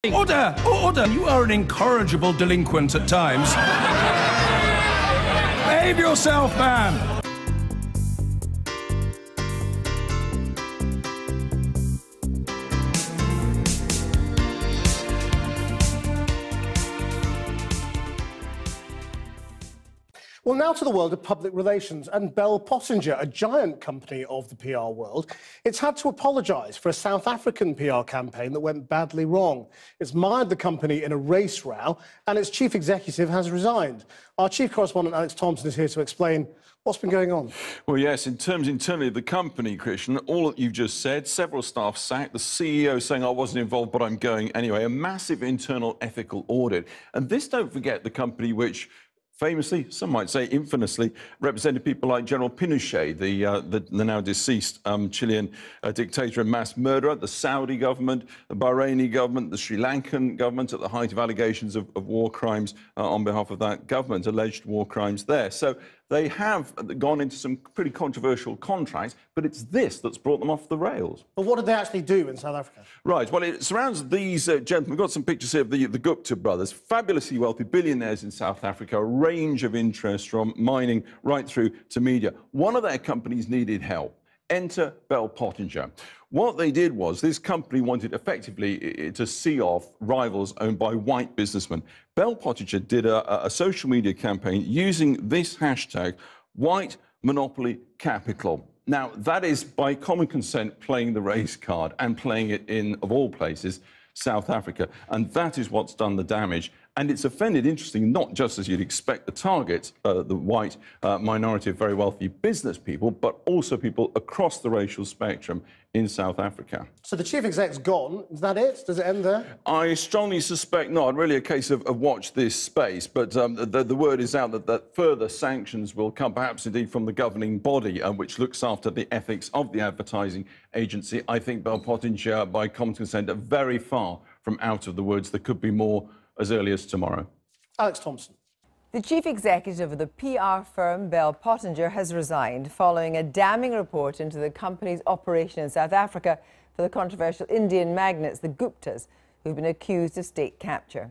Order! Order! You are an incorrigible delinquent at times. Behave yourself, man! Well, now to the world of public relations, and Bell Pottinger, a giant company of the PR world, it's had to apologise for a South African PR campaign that went badly wrong. It's mired the company in a race row, and its chief executive has resigned. Our chief correspondent, Alex Thompson, is here to explain what's been going on. Well, yes, in terms internally of the company, Christian, all that you've just said, several staff sacked, the CEO saying, I wasn't involved, but I'm going anyway, a massive internal ethical audit. And this, don't forget, the company which famously, some might say infamously, represented people like General Pinochet, the now deceased Chilean dictator and mass murderer, the Saudi government, the Bahraini government, the Sri Lankan government at the height of allegations of war crimes on behalf of that government, alleged war crimes there. So they have gone into some pretty controversial contracts, but it's this that's brought them off the rails. But what did they actually do in South Africa? Right, well, it surrounds these gentlemen. We've got some pictures here of the Gupta brothers, fabulously wealthy billionaires in South Africa, a range of interests from mining right through to media. One of their companies needed help. Enter Bell Pottinger. What they did was this company wanted effectively to see off rivals owned by white businessmen. Bell Pottinger did a social media campaign using this hashtag, white monopoly capital. Now, that is by common consent playing the race card and playing it in, of all places, South Africa. And that is what's done the damage. And it's offended, interestingly, not just as you'd expect the target, the white minority of very wealthy business people, but also people across the racial spectrum in South Africa. So the chief exec's gone. Is that it? Does it end there? I strongly suspect not. Really a case of watch this space. But the word is out that further sanctions will come, perhaps indeed from the governing body, which looks after the ethics of the advertising agency. I think Bell Pottinger, by common consent, are very far from out of the woods. There could be more as early as tomorrow. Alex Thompson. The chief executive of the PR firm Bell Pottinger has resigned following a damning report into the company's operation in South Africa for the controversial Indian magnates, the Guptas, who've been accused of state capture.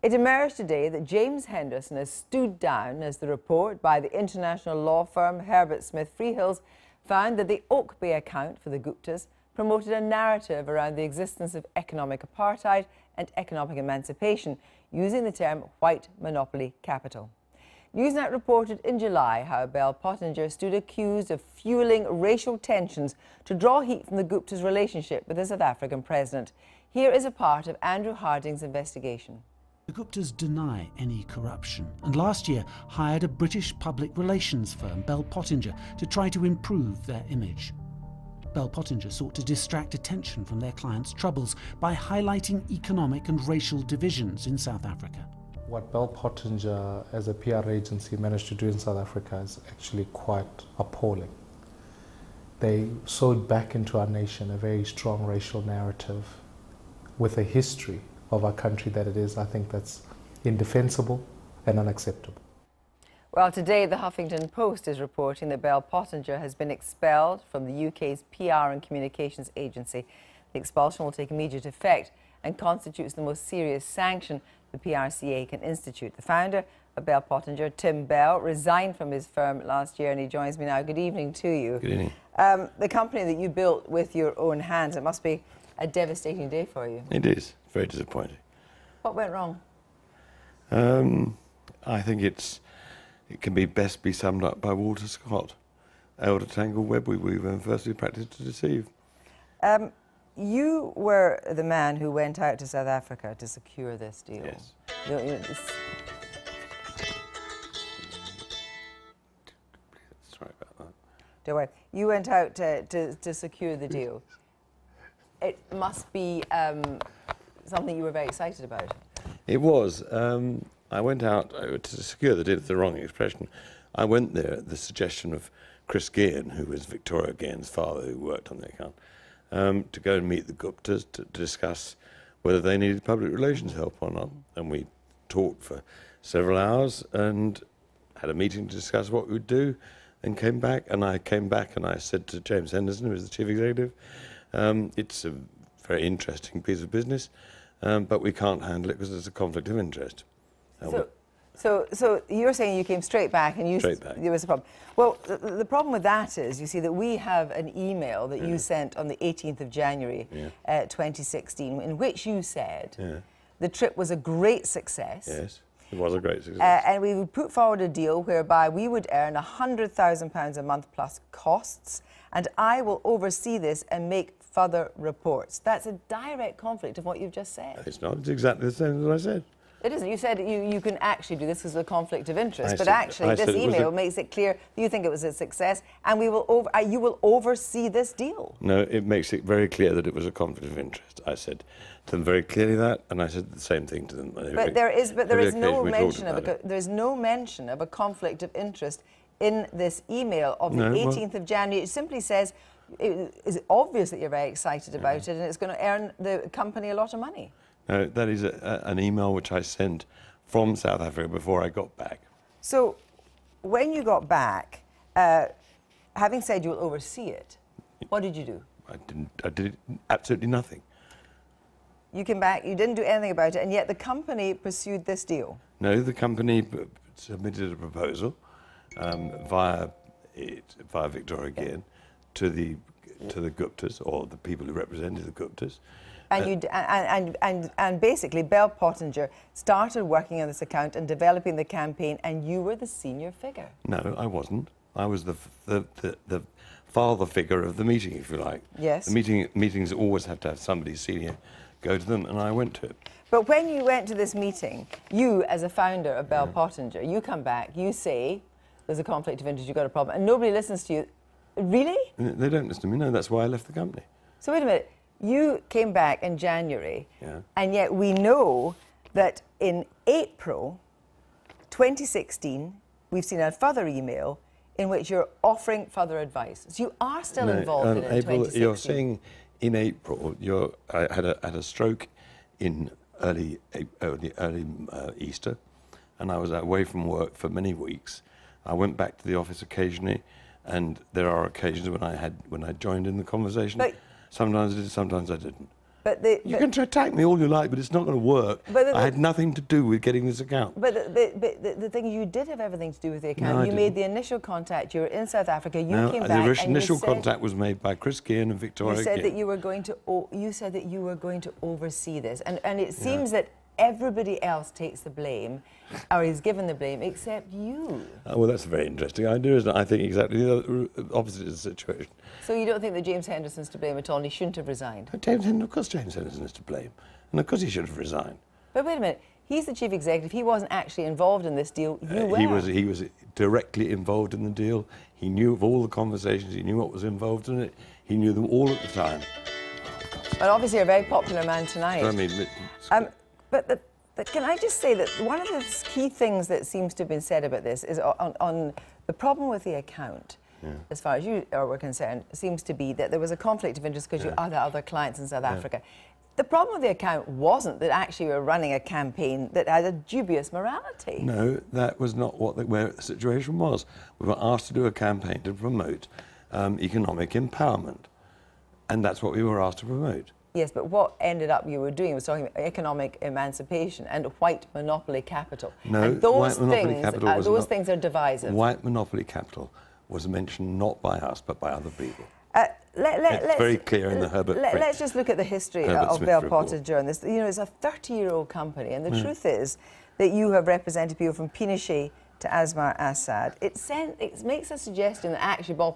It emerged today that James Henderson has stood down as the report by the international law firm Herbert Smith Freehills found that the Oak Bay account for the Guptas promoted a narrative around the existence of economic apartheid and economic emancipation, using the term white monopoly capital. Newsnight reported in July how Bell Pottinger stood accused of fueling racial tensions to draw heat from the Gupta's relationship with the South African president. Here is a part of Andrew Harding's investigation. The Guptas deny any corruption and last year hired a British public relations firm, Bell Pottinger, to try to improve their image. Bell Pottinger sought to distract attention from their clients' troubles by highlighting economic and racial divisions in South Africa. What Bell Pottinger as a PR agency managed to do in South Africa is actually quite appalling. They sewed back into our nation a very strong racial narrative with a history of our country that it is, I think, that's indefensible and unacceptable. Well, today the Huffington Post is reporting that Bell Pottinger has been expelled from the UK's PR and Communications Agency. The expulsion will take immediate effect and constitutes the most serious sanction the PRCA can institute. The founder of Bell Pottinger, Tim Bell, resigned from his firm last year and he joins me now. Good evening to you. Good evening. The company that you built with your own hands, it must be a devastating day for you. It is. Very disappointing. What went wrong? I think it can best be summed up by Walter Scott. Elder tangled web we weave and firstly practice to deceive. You were the man who went out to South Africa to secure this deal. Yes. Sorry about that. Don't worry. You went out to secure the deal. It must be something you were very excited about. It was. I went out to secure the deal, is the wrong expression. I went there at the suggestion of Chris Guillen, who was Victoria Guillen's father, who worked on the account, to go and meet the Guptas to discuss whether they needed public relations help or not. And we talked for several hours and had a meeting to discuss what we'd do and came back. And I came back and I said to James Henderson, who was the chief executive, it's a very interesting piece of business. but we can't handle it because there's a conflict of interest. So you're saying you came straight back and there was a problem. Well, the problem with that is, you see, that we have an email that you sent on the 18th of January 2016, in which you said the trip was a great success. Yes, it was a great success. And we would put forward a deal whereby we would earn £100,000 a month plus costs, and I will oversee this and make further reports. That's a direct conflict of what you've just said. It's not. It's exactly the same as what I said. It isn't. You said you can actually do this as a conflict of interest, but actually this email makes it clear that you think it was a success, and you will oversee this deal. No, it makes it very clear that it was a conflict of interest. I said to them very clearly that, and I said the same thing to them. But there is no mention of a conflict of interest in this email of the 18th of January. It simply says it is obvious that you're very excited about it, and it's going to earn the company a lot of money. No, that is an email which I sent from South Africa before I got back. So, when you got back, having said you will oversee it, what did you do? I did absolutely nothing. You came back, you didn't do anything about it, and yet the company pursued this deal. No, the company submitted a proposal via Victoria again to the Guptas, or the people who represented the Guptas. And basically, Bell Pottinger started working on this account and developing the campaign, and you were the senior figure. No, I wasn't. I was the father figure of the meeting, if you like. Yes. The meetings always have to have somebody senior go to them, and I went to it. But when you went to this meeting, you, as a founder of Bell Pottinger, you come back, you say there's a conflict of interest, you've got a problem, and nobody listens to you. Really? They don't listen to me. No, that's why I left the company. So wait a minute. You came back in January, and yet we know that in April 2016, we've seen a further email in which you're offering further advice. So you are still involved in it in 2016. You're saying in April, I had a stroke in early Easter, and I was away from work for many weeks. I went back to the office occasionally, and there are occasions when I joined in the conversation. But sometimes I did, sometimes I didn't. You can attack me all you like, but it's not going to work. I had nothing to do with getting this account. But the thing is, you did have everything to do with the account. No, you made the initial contact. You were in South Africa. You came back. The initial contact was made by Chris Gein and Victoria. You said that you were going to. You said that you were going to oversee this, and it seems that everybody else takes the blame, or is given the blame, except you. Well, that's a very interesting idea, isn't it? I think exactly the opposite is the situation. So you don't think that James Henderson's to blame at all, and he shouldn't have resigned? Of course James Henderson is to blame, and of course he should have resigned. But wait a minute, he's the chief executive. He wasn't actually involved in this deal. You were. He was directly involved in the deal. He knew of all the conversations. He knew what was involved in it. He knew them all at the time. But obviously, you're a very popular man tonight. So, I mean, But can I just say that one of the key things that seems to have been said about this is on the problem with the account, as far as you were concerned, seems to be that there was a conflict of interest because you had other clients in South Africa. The problem with the account wasn't that actually you were running a campaign that had a dubious morality. No, that was not where the situation was. We were asked to do a campaign to promote economic empowerment, and that's what we were asked to promote. Yes, but what ended up you were doing was talking about economic emancipation and white monopoly capital. No, and those white monopoly capital was those things are divisive. White monopoly capital was mentioned not by us but by other people. It's very clear in the Herbert Smith. Let's just look at the history of Bell Pottinger and this. You know, it's a 30-year-old company, and the truth is that you have represented people from Pinochet to Asmar Assad. It makes a suggestion that actually Bell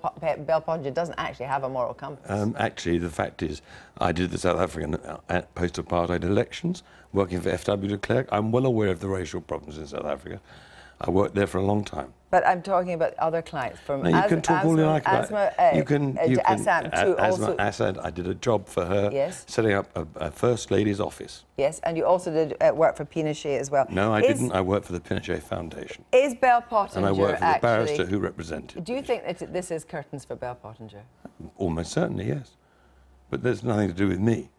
Pottinger doesn't actually have a moral compass. Actually, the fact is, I did the South African post-apartheid elections, working for F.W. de Klerk. I'm well aware of the racial problems in South Africa. I worked there for a long time. But I'm talking about other clients from you can talk all you like about Asmar Assad. I did a job for her, setting up a First Lady's office. Yes, and you also did work for Pinochet as well. No, I didn't. I worked for the Pinochet Foundation. Is Bell Pottinger and I worked for the barrister who represented. Do you think that this is curtains for Bell Pottinger? Almost certainly, yes. But there's nothing to do with me.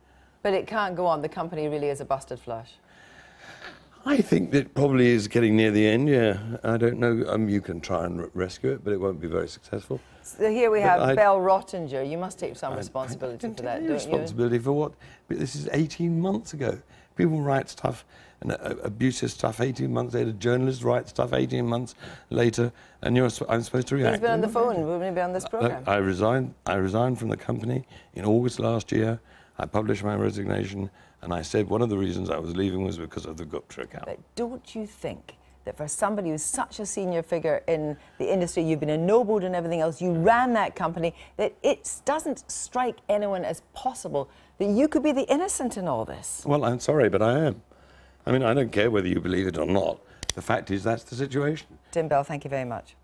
But it can't go on. The company really is a busted flush. I think that probably is getting near the end, I don't know. You can try and rescue it, but it won't be very successful. So here we have Bell Pottinger. You must take some responsibility for that, don't you? Responsibility for what? But this is 18 months ago. People write stuff, and abusive stuff 18 months later. Journalists write stuff 18 months later, and I'm supposed to react. He's been on the phone. We're going to be on this programme. I resigned from the company in August last year. I published my resignation, and I said one of the reasons I was leaving was because of the Gupta account. But don't you think that for somebody who's such a senior figure in the industry, you've been ennobled and everything else, you ran that company, that it doesn't strike anyone as possible that you could be the innocent in all this? Well, I'm sorry, but I am. I mean, I don't care whether you believe it or not. The fact is, that's the situation. Tim Bell, thank you very much.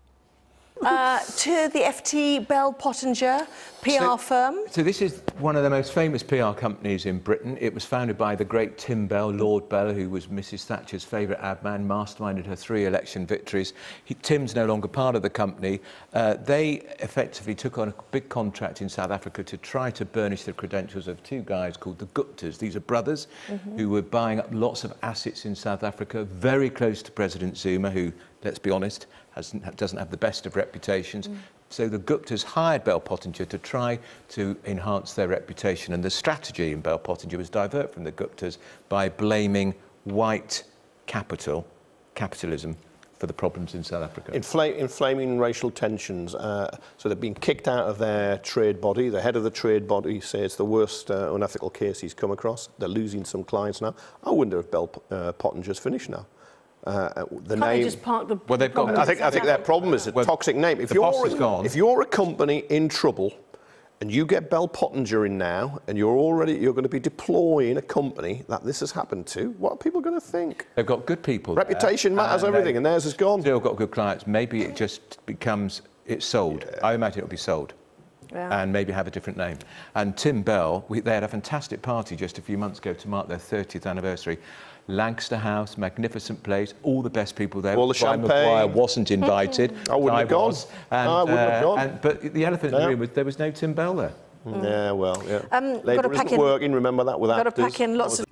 To the FT Bell Pottinger PR firm. So this is one of the most famous PR companies in Britain. It was founded by the great Tim Bell, Lord Bell, who was Mrs Thatcher's favourite ad man, masterminded her 3 election victories. Tim's no longer part of the company. They effectively took on a big contract in South Africa to try to burnish the credentials of 2 guys called the Guptas. These are brothers who were buying up lots of assets in South Africa, very close to President Zuma, who, let's be honest, doesn't have the best of reputations. So the Guptas hired Bell Pottinger to try to enhance their reputation, and the strategy in Bell Pottinger was divert from the Guptas by blaming white capitalism, for the problems in South Africa. Inflaming racial tensions. So they've been kicked out of their trade body. The head of the trade body says it's the worst unethical case he's come across. They're losing some clients now. I wonder if Bell Pottinger's finished now. The name. Just park the well, they've got. I think their problem is a toxic name. If you're a company in trouble, and you get Bell Pottinger in now, and you're going to be deploying a company that this has happened to, what are people going to think? They've got good people. Reputation matters everything, and theirs is gone. Still got good clients. Maybe it just becomes it's sold. Yeah. I imagine it'll be sold. Yeah. And maybe have a different name. And Tim Bell, they had a fantastic party just a few months ago to mark their 30th anniversary. Lancaster House, magnificent place, all the best people there. All the champagne. Maguire wasn't invited. I wouldn't have gone. I wouldn't have gone. But the elephant in the room was there was no Tim Bell there. Yeah, well, yeah. Labour isn't working, remember that, without Got to pack in lots of